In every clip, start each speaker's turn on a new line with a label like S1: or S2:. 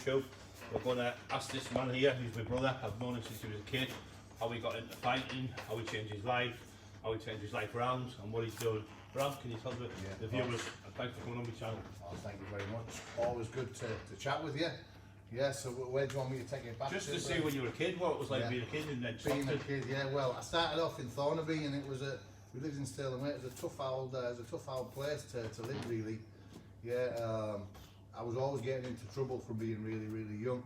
S1: cool. We're going to ask this man here, who's my brother. I've known him since he was a kid. How he got into fighting, how he changed his life, how he changed his life around, and what he's doing. Bram, can you tell the viewers? Thanks for coming on my channel.
S2: Oh, thank you very much. Always good to chat with you. Yeah, so where do you want me to take it back
S1: Just
S2: to?
S1: See when you were a kid, what it was like being a kid and then
S2: being a kid, yeah. Well, I started off in Thornaby, and it was we lived in Stirling Way. It was a tough old place to live, really. Yeah, I was always getting into trouble from being really, really young.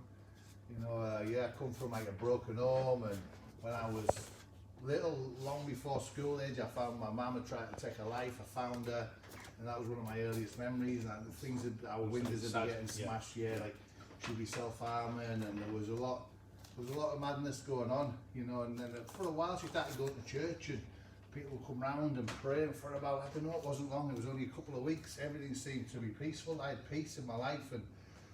S2: You know, yeah, I come from like a broken home, and when I was little, long before school age, I found my mum had tried to take her life. I found her, and that was one of my earliest memories. And the things that our windows had been getting smashed, like she'd be self-harming, and there was a lot of madness going on, you know. And then for a while she started going to church, and people would come round and pray, and for about, I don't know, it wasn't long, it was only a couple of weeks, everything seemed to be peaceful. I had peace in my life, and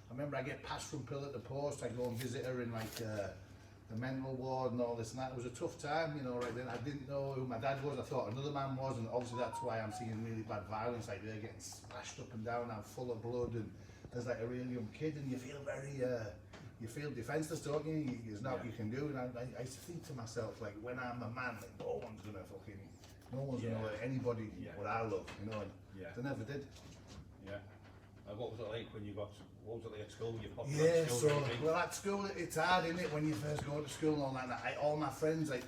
S2: I remember I get passed from pillar to post. I go and visit her in like the mental ward and all this and that. It was a tough time, you know, right then. I didn't know who my dad was. I thought another man was, and obviously that's why I'm seeing really bad violence. Like they're getting splashed up and down. I'm full of blood, and there's like a really young kid, and you feel very, you feel defenseless, don't you? There's nothing you can do. And I used to think to myself, like, when I'm a man, like, no one's gonna let anybody what I love, you know. And they never did.
S1: Yeah. What was it like when you got? What was it like at school?
S2: Well, at school it's hard, isn't it, when you first go to school and all that. All my friends, like,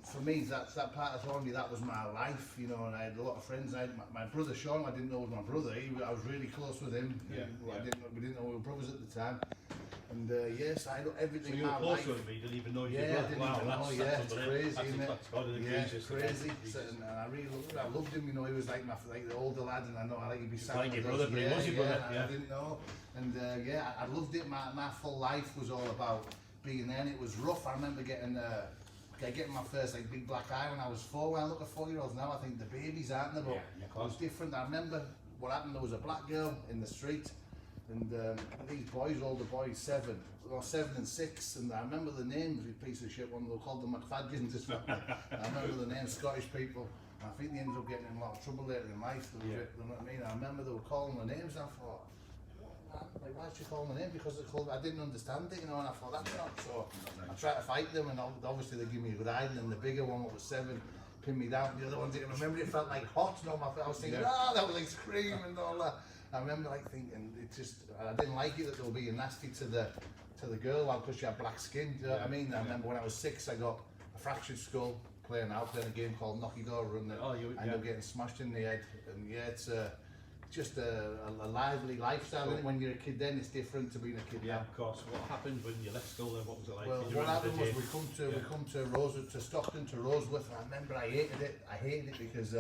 S2: for me, that part of Thornby, that was my life, you know. And I had a lot of friends. I had my brother Sean. I didn't know was my brother. I was really close with him. We didn't know we were brothers at the time. And yes, I know everything.
S1: So you were close with me, didn't even know you were. Wow,
S2: it's crazy, isn't it?
S1: It's
S2: crazy. And I really loved him, you know. He was like the older lad, and I know I he'd be sad.
S1: Like your brother, but he was your brother.
S2: I didn't know. And I loved it. My full life was all about being there, and it was rough. I remember getting my first like big black eye when I was 4. When I look at 4-year-olds now, I think the babies, aren't they? But it was different. I remember what happened. There was a black girl in the street, and these boys, older boys, 7 and 6, and I remember the names. These piece of shit, one they called them McFadgins. I remember the names, Scottish people. I think they ended up getting in a lot of trouble later in life. You know what I mean? I remember they were calling the names, and I thought, like, why did you call them the name? Because I didn't understand it, you know, and I thought, that's not so. I tried to fight them, and obviously they give me a good hiding, and the bigger one, what was 7, pinned me down. The other one didn't remember. It felt like hot. No, I was thinking, that was like screaming and all that. I remember like thinking, I didn't like it that they were being nasty to the girl because she had black skin. Do you know what I mean? I remember when I was 6, I got a fractured skull playing a game called Knocky Door Run. I ended up getting smashed in the head, and it's just a lively lifestyle. So, when you're a kid, then it's different to being a kid now.
S1: Of course. What happened when you left school then? What was it like?
S2: Well, what happened was we come to Stockton, to Roseworth, and I remember I hated it because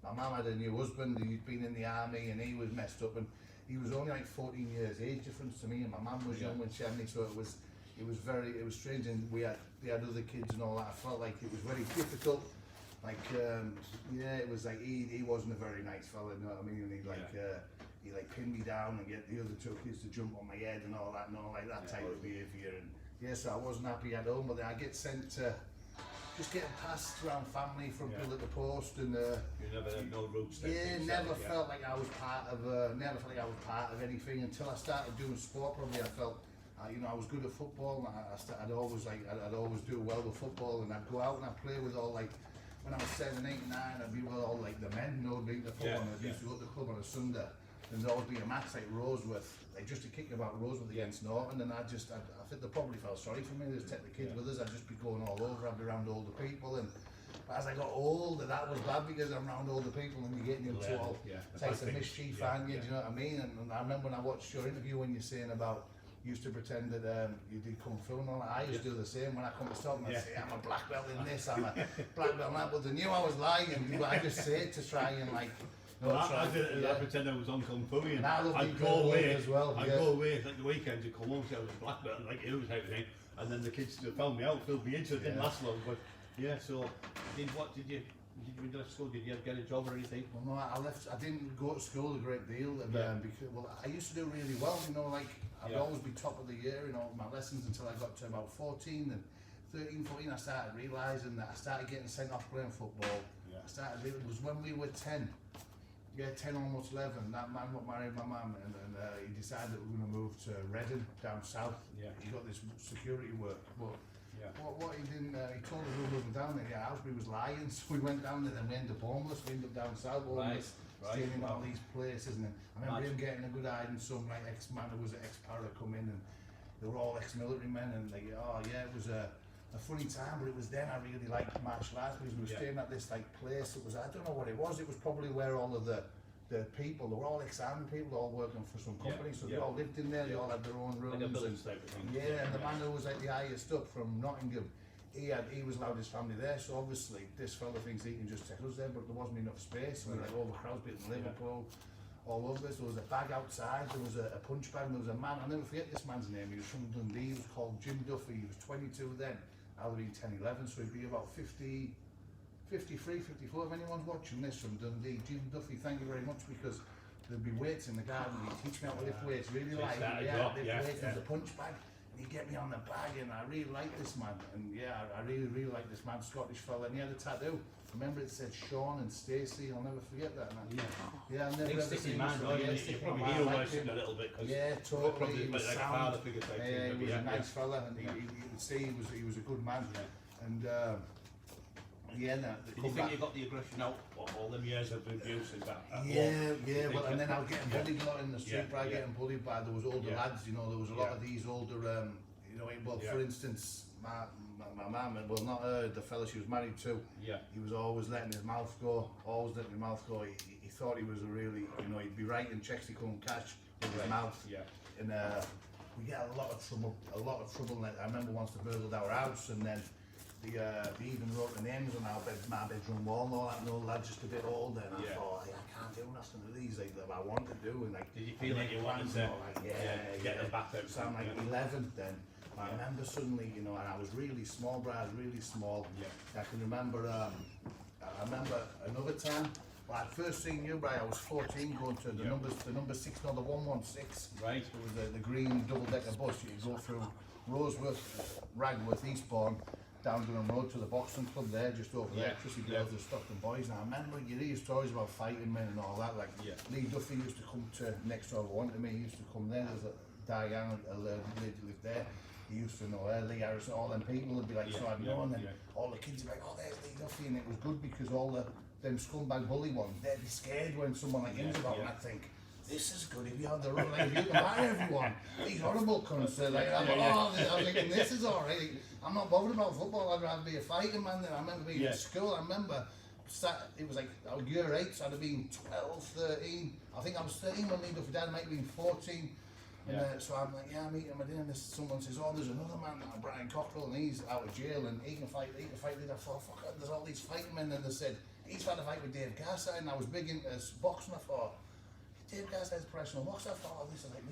S2: my mum had a new husband. He'd been in the army, and he was messed up, and he was only like 14 years age difference to me, and my mum was young when she had me, so it was strange, and they had other kids and all that. I felt like it was very difficult. Like, it was like he wasn't a very nice fella, you know what I mean? And he pinned me down and get the other 2 kids to jump on my head and all that, type of behaviour. And so I wasn't happy at home, but then I get sent to just getting passed around family from pillar to post, and
S1: you never had no roots there.
S2: Never felt like I was part of anything until I started doing sport. Probably I felt. You know, I was good at football, and I'd always do well with football, and I'd go out and I'd play with all, like, when I was 7, 8, 9, I'd be with all like the men, you know, being the football. I used to go to the club on a Sunday, and there'd always be a match like Roseworth, like just a kick about Roseworth against Norton, and I think they probably felt sorry for me. They'd take the kids with us. I'd just be going all over. I'd be around older people, but as I got older, that was bad because I'm around older people and you're getting into all types of mischief, aren't you? Do you know what I mean? And I remember when I watched your interview when you're saying about used to pretend that you did kung fu and all that. I used to do the same. When I come to Stockton, I'd say, I'm a black belt in this, I'm a black belt in that, but they knew I was lying, but I just say it to try and like...
S1: I did it, I pretend I was on kung fu, and
S2: I'd go away as well.
S1: I'd go away like the weekend to come home, say I was a black belt, like it was everything, and then the kids found me out, filled me in, so it didn't last long, but so, when you left school, did you get a job or anything?
S2: Well, no, I didn't go to school a great deal, and, because, I used to do really well, you know, like, I'd always be top of the year in all my lessons until I got to about 14, and 13, 14, I started realising that I started getting sent off playing football. It was when we were 10, Yeah, 10 almost 11. That man got married my mum, and he decided that we were going to move to Reading down south.
S1: Yeah.
S2: He got this security work, but
S1: Yeah.
S2: what he didn't, he told us we were moving down there. Yeah, Alsbury was lying, so we went down there. Then we ended up homeless. We ended up down south, homeless, staying in all these places. And then I remember him getting a good hiding. Some like ex-man who was an ex-para come in, and they were all ex-military men. And like, oh yeah, it was a funny time, but it was then I really liked martial arts because we were staying at this like place. It was, I don't know what it was. It was probably where all of the people, they were all ex-army people, all working for some company, so they all lived in there. They all had their own rooms.
S1: Like a village type of thing.
S2: Yeah, and the man who was like the highest up from Nottingham, he was allowed his family there. So obviously this fella thinks he can just take us there, but there wasn't enough space. We were like overcrowded, people in Liverpool. All over this, there was a bag outside, there was a punch bag, and there was a man, I'll never forget this man's name, he was from Dundee, he was called Jim Duffy, he was 22 then, I'll have been 10, 11, so he'd be about 50, 53, 54, if anyone's watching this from Dundee, Jim Duffy, thank you very much, because there'd be weights in the garden, he'd teach me how to lift weights, really lift weights, there's a punch bag, and he'd get me on the bag, and I really liked this man, and yeah, I really liked this man, Scottish fella, and he had a tattoo. Remember it said Sean and Stacey, I'll never forget that. Yeah, I've never ever seen him.
S1: You probably hero worshipped a little bit.
S2: Yeah, totally. He was
S1: like a father figure type thing.
S2: He was a nice fella, and you would see he was a good man. And yeah,
S1: do you think you got the aggression out all them years of abuse? Is that?
S2: Yeah. Well, and then I was getting bullied a lot in the street. Getting bullied by there was older lads. You know, there was a lot of these older. You know, well, for instance, my mum, well, not her, the fella she was married to. He was always letting his mouth go. He thought he was a really, you know, he'd be writing checks he couldn't cash with his mouth. And we get a lot of trouble. And I remember once they burgled our house, and then they even wrote the names on my bedroom wall and all that. And all lads just a bit older, and I thought, I can't do nothing to these like that I want to do. And like,
S1: did you feel like you wanted to get them back out?
S2: So I'm like 11 then. I remember suddenly, you know, and I was really small, Brad, really small. I can remember, I remember another time, well, I'd first seen you, Brad, I was 14, going to the number 6, no, the 116.
S1: Right.
S2: It was the green double-decker bus. You'd go through Roseworth, Ragworth, Eastbourne, down Durham Road to the boxing club there, just over there, Chrissy Girls and Stockton Boys. And I remember you hear stories about fighting men and all that, like Lee Duffy used to come to next door one to me, he used to come there, there's a Diane, a lady lived there. He used to know her, Lee Harrison, all them people would be like, so I'd know, and then all the kids would be like, oh, there's Lee Duffy, and it was good because all them scumbag bully ones, they'd be scared when someone like him's about, and I'd think, this is good if you have the run, like, you can buy everyone. These horrible cunts, they're like, I was thinking, this is alright, I'm not bothered about football, I'd rather be a fighting man. Then I remember being at school, I remember, it was like, I was year 8, so I'd have been 12, 13, I think I was 13 when Lee Duffy died, I might have been 14. And so I'm like, I'm eating my dinner, and someone says, oh, there's another man, Brian Cockerill, and he's out of jail, and he can fight. I thought, fuck it, there's all these fighting men, and they said, he's had a fight with Dave Garside, and I was big into boxing. I thought, Dave Garside's a professional boxer. I thought, this is like,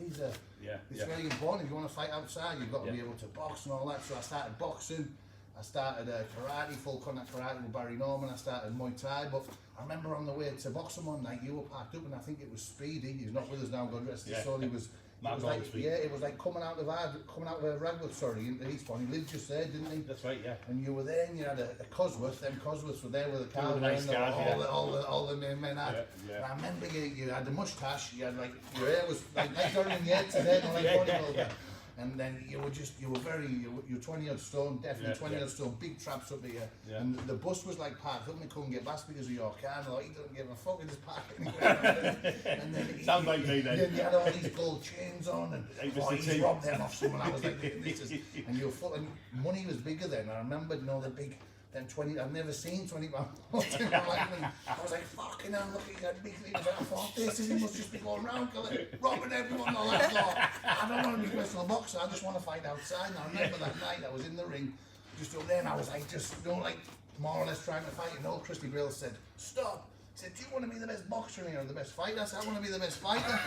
S2: it's very important. If you want to fight outside, you've got to be able to box and all that. So I started boxing. I started karate, full contact karate with Barry Norman. I started Muay Thai, but I remember on the way to boxing one night, you were parked up, and I think it was Speedy. He's not with us now, God rest his soul. He was. It was like, it was like coming out of Ragworth, sorry, into Eastbourne. He lived just there, didn't he?
S1: That's right,
S2: And you were there, and you had a Cosworth. Them Cosworths were there with the car, all the men had. And I remember you had the moustache. You had like your hair was like Dorian Yates' head, like bodybuilder. And then you were 20 odd stone, definitely 20 odd stone, big traps up here. And the bus was like parked up, and they couldn't get past because of your car. And like, he doesn't give a fuck, he just park anywhere. And then
S1: sounds like me then.
S2: You had all these gold chains on, and he's robbed them off someone. I was like, and you were full, and money was bigger then. I remember, you know, the big. Then 20, I've never seen 20 pound notes in my life, and I was like, fucking hell, look at that big thing. I thought, he must just be going around robbing everyone. All that lot. I don't want to be a professional boxer, I just want to fight outside. And I remember that night, I was in the ring, just up there, and I was like, just, you know, like, more or less trying to fight. And old Christy Grill said, stop. He said, do you want to be the best boxer in here or the best fighter? I said, I want to be the best fighter.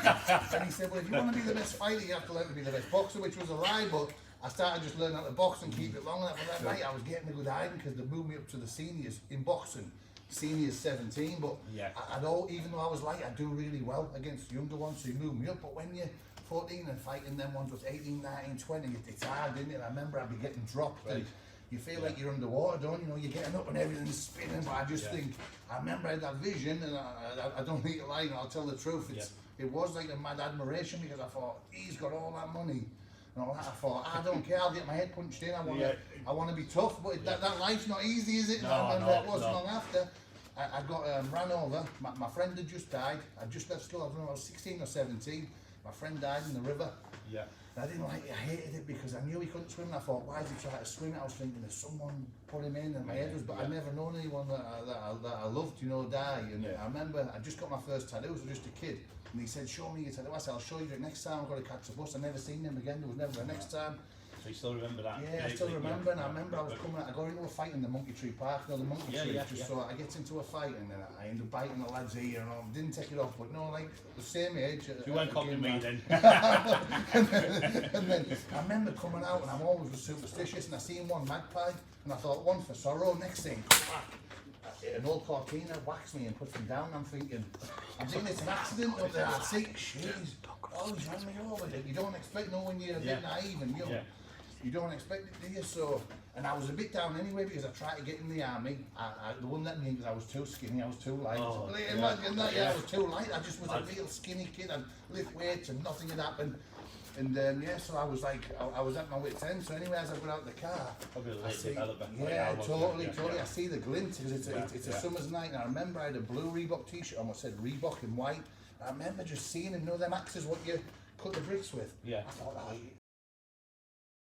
S2: And he said, well, if you want to be the best fighter, you have to learn to be the best boxer, which was a lie, but I started just learning how to box and keep it long enough. And that night I was getting a good hiding because they moved me up to the seniors in boxing. Seniors 17, but even though I was light, I do really well against the younger ones, so you moved me up. But when you're 14 and fighting them ones with 18, 19, 20, it's hard, isn't it? And I remember I'd be getting dropped. And you feel like you're underwater, don't you? You know, you're getting up and everything's spinning. But I just think, I remember I had that vision, and I don't need to lie, and I'll tell the truth. It was like a mad admiration, because I thought, he's got all that money. And all that. I thought, I don't care, I'll get my head punched in. I want to be tough, but that life's not easy, is it?
S1: No,
S2: It wasn't long after. I got ran over. My friend had just died. I just left school. I don't know, I was 16 or 17. My friend died in the river.
S1: Yeah.
S2: I didn't like it. I hated it because I knew he couldn't swim. And I thought, why is he trying to swim? I was thinking, if someone put him in, and my head was. But I'd never known anyone that I loved, you know, die. And I remember I just got my first tattoo. I was just a kid, and he said, "Show me your tattoo." I said, "I'll show you it next time. I've got to catch the bus." I never seen him again. There was never a next time.
S1: So you still remember that?
S2: Yeah, I still remember, and I remember I was coming out, I got into a fight in the Monkey Tree Park, you know, the Monkey Tree, so I get into a fight, and then I end up biting the lad's ear, and I didn't take it off, but no, like, the same age.
S1: You weren't copying me then?
S2: and then I remember coming out, and I'm always superstitious, and I seen one magpie, and I thought, one for sorrow, next thing, an old cortina whacks me and puts me down. I'm thinking it's an accident up there. I see, jeez, oh, he's run me over. You don't expect, no, when you're a bit naive and young. You don't expect it, do you? So, and I was a bit down anyway, because I tried to get in the army. They wouldn't let me in because I was too skinny, I was too light. Imagine that, I was too light. I just was a real skinny kid. I'd lift weights and nothing had happened. And so I was like, I was at my wit's end. So anyway, as I got out the car,
S1: I see,
S2: totally. I see the glint, because it's a summer's night. And I remember I had a blue Reebok t-shirt on what said Reebok in white. I remember just seeing him, you know them axes what you cut the bricks with.
S1: Yeah.
S2: I thought,